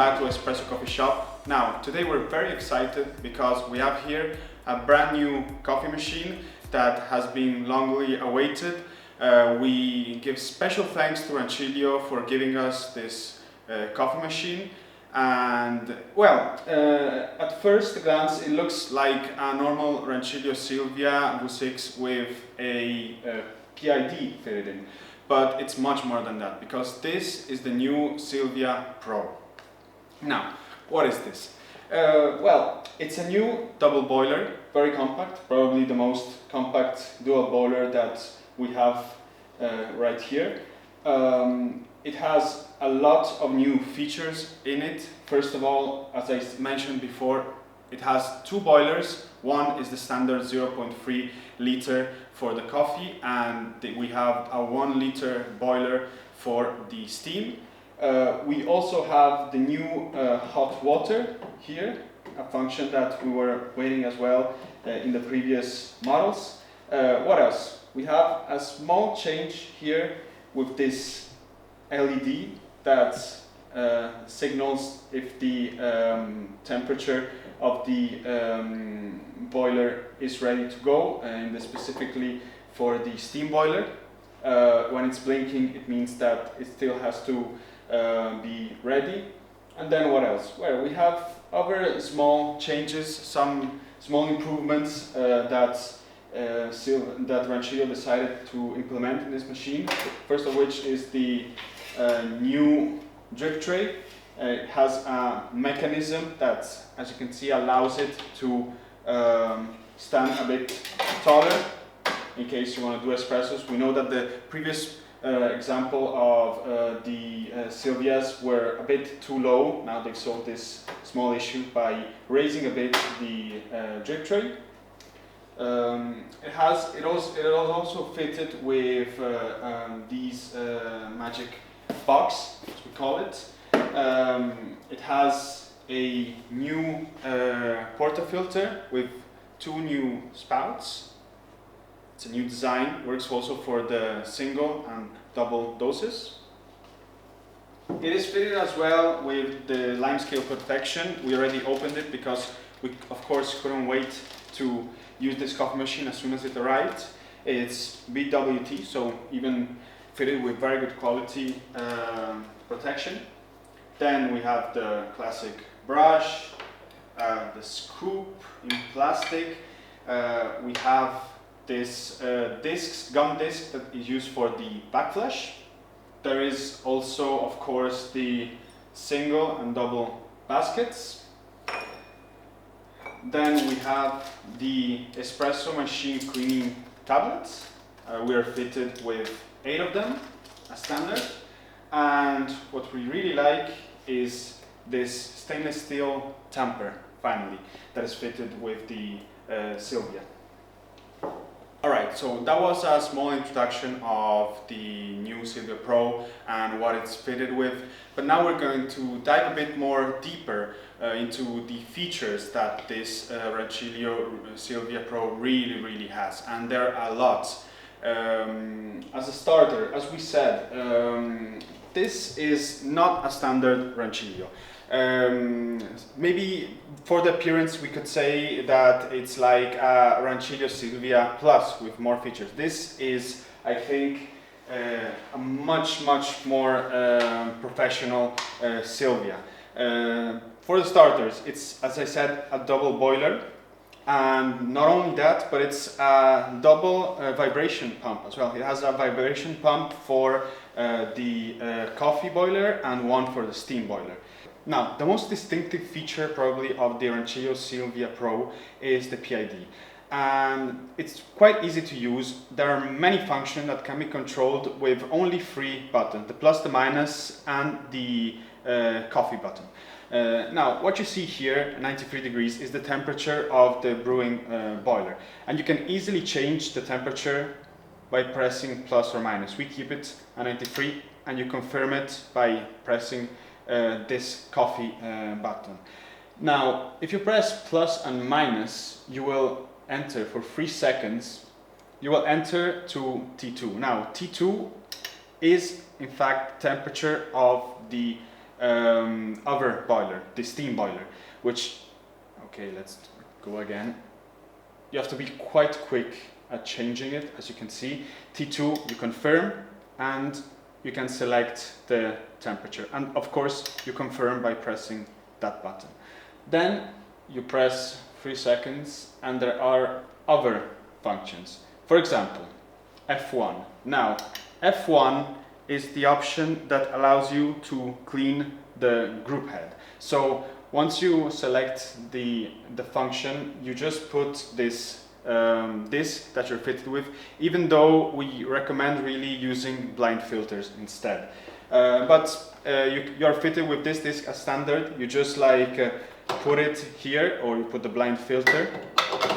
back to Espresso Coffee Shop. Now, today we're very excited because we have here a brand new coffee machine that has been longly awaited. We give special thanks to Rancilio for giving us this coffee machine. And well, at first glance it looks like a normal Rancilio Silvia V6 with a PID fitted in. But it's much more than that, because this is the new Silvia Pro. Now, what is this? Well, it's a new double boiler, very compact, probably the most compact dual boiler that we have right here. It has a lot of new features in it. First of all, as I mentioned before, it has two boilers. One is the standard 0.3 liter for the coffee, and we have a 1 liter boiler for the steam. We also have the new hot water here, a function that we were waiting as well in the previous models. What else? We have a small change here with this LED that signals if the temperature of the boiler is ready to go, and specifically for the steam boiler. When it's blinking, it means that it still has to be ready. And then what else? Well, we have other small changes, some small improvements that Rancilio decided to implement in this machine. First of which is the new drip tray. It has a mechanism that, as you can see, allows it to stand a bit taller in case you want to do espressos. We know that the previous example of the Silvias were a bit too low. Now they've solved this small issue by raising a bit the drip tray. It also fitted with these magic box, as we call it. It has a new portafilter with two new spouts. It's a new design, works also for the single and double doses. It is fitted as well with the lime scale protection. We already opened it because we, of course, couldn't wait to use this coffee machine as soon as it arrived. It's BWT, so even fitted with very good quality protection. Then we have the classic brush, the scoop in plastic. We have this gum disc that is used for the backflash. There is also, of course, the single and double baskets. Then we have the espresso machine cleaning tablets. We are fitted with 8 of them, as standard. And what we really like is this stainless steel tamper, finally, that is fitted with the Silvia. Alright, so that was a small introduction of the new Silvia Pro and what it's fitted with. But now we're going to dive a bit more deeper into the features that this Rancilio Silvia Pro really has. And there are a lot. As a starter, as we said, this is not a standard Rancilio. Maybe for the appearance we could say that it's like a Rancilio Silvia Plus with more features. This is, I think, a much more professional Silvia. For the starters, it's, as I said, a double boiler. And not only that, but it's a double vibration pump as well. It has a vibration pump for the coffee boiler and one for the steam boiler. Now, the most distinctive feature probably of the Rancilio Silvia Pro is the PID. And it's quite easy to use. There are many functions that can be controlled with only 3 buttons, the plus, the minus, and the coffee button. Now, what you see here, 93 degrees, is the temperature of the brewing boiler. And you can easily change the temperature by pressing plus or minus. We keep it at 93, and you confirm it by pressing this coffee button. Now, if you press plus and minus, you will enter for 3 seconds. You will enter to T2. Now, T2 is in fact temperature of the other boiler, the steam boiler, which, okay, let's go again. You have to be quite quick at changing it. As you can see, T2, you confirm, and you can select the temperature. And of course, you confirm by pressing that button. Then you press 3 seconds, and there are other functions. For example, F1. Now, F1 is the option that allows you to clean the group head. So once you select the function, you just put this disc that you're fitted with, even though we recommend really using blind filters instead. But you're fitted with this disc as standard. You just put it here, or you put the blind filter,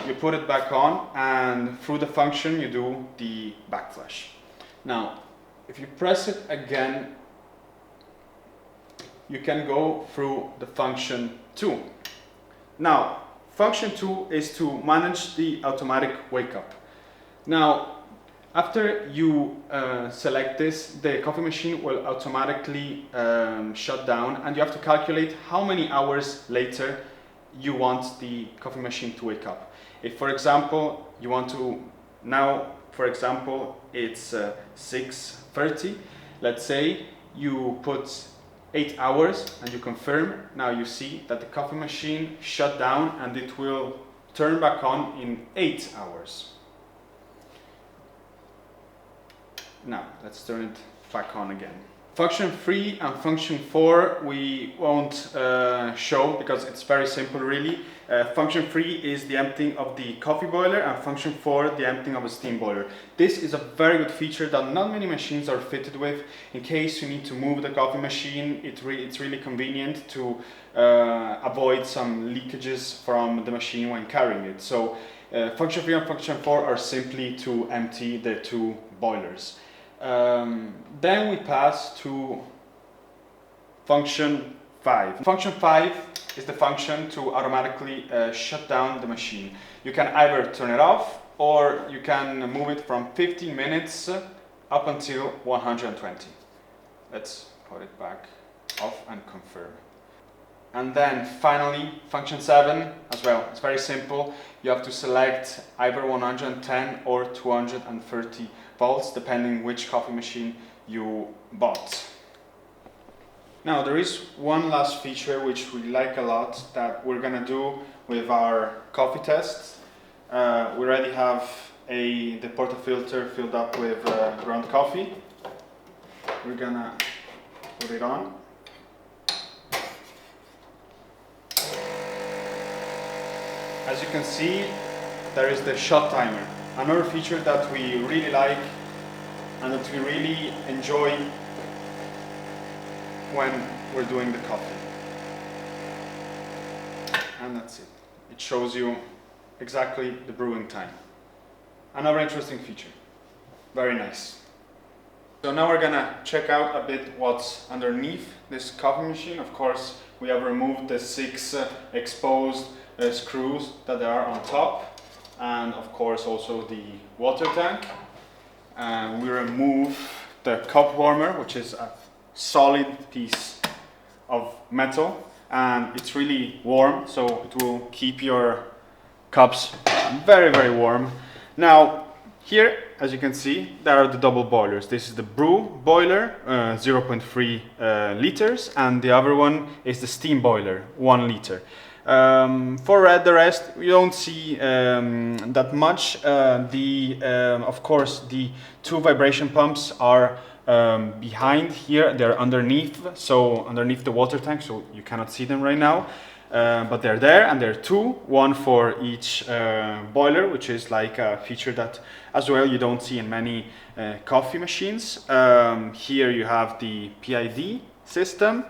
you put it back on, and through the function you do the backflash. Now, if you press it again, you can go through the function 2. Now, function 2 is to manage the automatic wake up. Now, after you select this, the coffee machine will automatically shut down, and you have to calculate how many hours later you want the coffee machine to wake up. If, for example, you want to, now, for example, it's 6:30, let's say you put 8 hours and you confirm, now you see that the coffee machine shut down and it will turn back on in 8 hours. Now, let's turn it back on again. Function 3 and function 4 we won't show because it's very simple really. Function 3 is the emptying of the coffee boiler, and function 4 the emptying of a steam boiler. This is a very good feature that not many machines are fitted with. In case you need to move the coffee machine, it's really convenient to avoid some leakages from the machine when carrying it. So function 3 and function 4 are simply to empty the 2 boilers. Then we pass to function 5. Function 5 is the function to automatically shut down the machine. You can either turn it off, or you can move it from 15 minutes up until 120. Let's put it back off and confirm. And then finally, function 7 as well. It's very simple. You have to select either 110 or 230 volts, depending which coffee machine you bought. Now, there is one last feature which we like a lot that we're gonna do with our coffee test. We already have the portafilter filled up with ground coffee. We're gonna put it on. As you can see, there is the shot timer. Another feature that we really like and that we really enjoy when we're doing the coffee. And that's it. It shows you exactly the brewing time. Another interesting feature. Very nice. So now we're gonna check out a bit what's underneath this coffee machine. Of course, we have removed the 6 exposed screws that are on top, and of course also the water tank. We remove the cup warmer, which is a solid piece of metal, and it's really warm, so it will keep your cups very, very warm. Now here, as you can see, there are the double boilers. This is the brew boiler, 0.3 liters, and the other one is the steam boiler, 1 liter. For the rest, you don't see that much. Of course, the 2 vibration pumps are behind here. They're underneath, so underneath the water tank, so you cannot see them right now. But they're there, and there are 2, one for each boiler, which is like a feature that as well you don't see in many coffee machines. Here you have the PID system.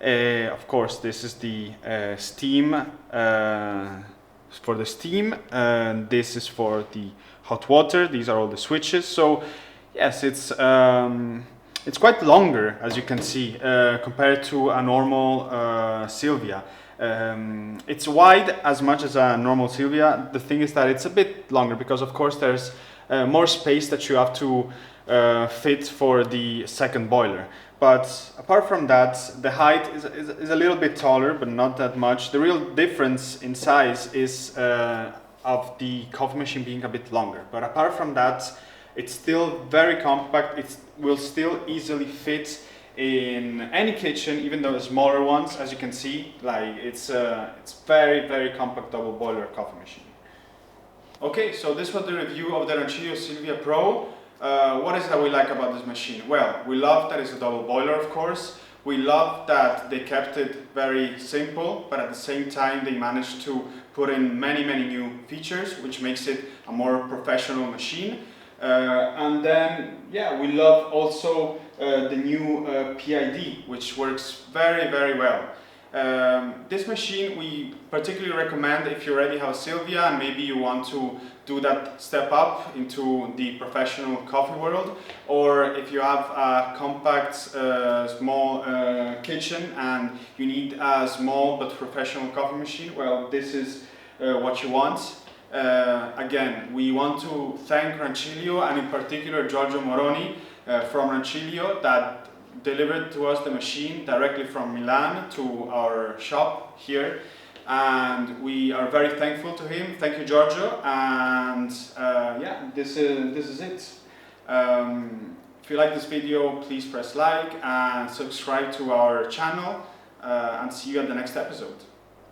Of course, this is the steam for the steam, and this is for the hot water. These are all the switches. So yes, it's quite longer, as you can see, compared to a normal Silvia. It's wide as much as a normal Silvia. The thing is that it's a bit longer because, of course, there's more space that you have to fit for the second boiler. But apart from that, the height is a little bit taller, but not that much. The real difference in size is of the coffee machine being a bit longer. But apart from that, it's still very compact. It will still easily fit in any kitchen, even though the smaller ones, as you can see, like it's very compact double boiler coffee machine. Okay, so this was the review of the Rancilio Silvia Pro. What is it that we like about this machine? Well, we love that it's a double boiler, of course. We love that they kept it very simple, but at the same time they managed to put in many new features, which makes it a more professional machine. And then, yeah, we love also the new PID, which works very well. This machine we particularly recommend if you already have a Silvia and maybe you want to do that step up into the professional coffee world, or if you have a compact small kitchen and you need a small but professional coffee machine. Well, this is what you want. Again, we want to thank Rancilio, and in particular Giorgio Moroni from Rancilio, that delivered to us the machine directly from Milan to our shop here, and we are very thankful to him. Thank you, Giorgio, and yeah, this is it. If you like this video, please press like and subscribe to our channel, and see you at the next episode.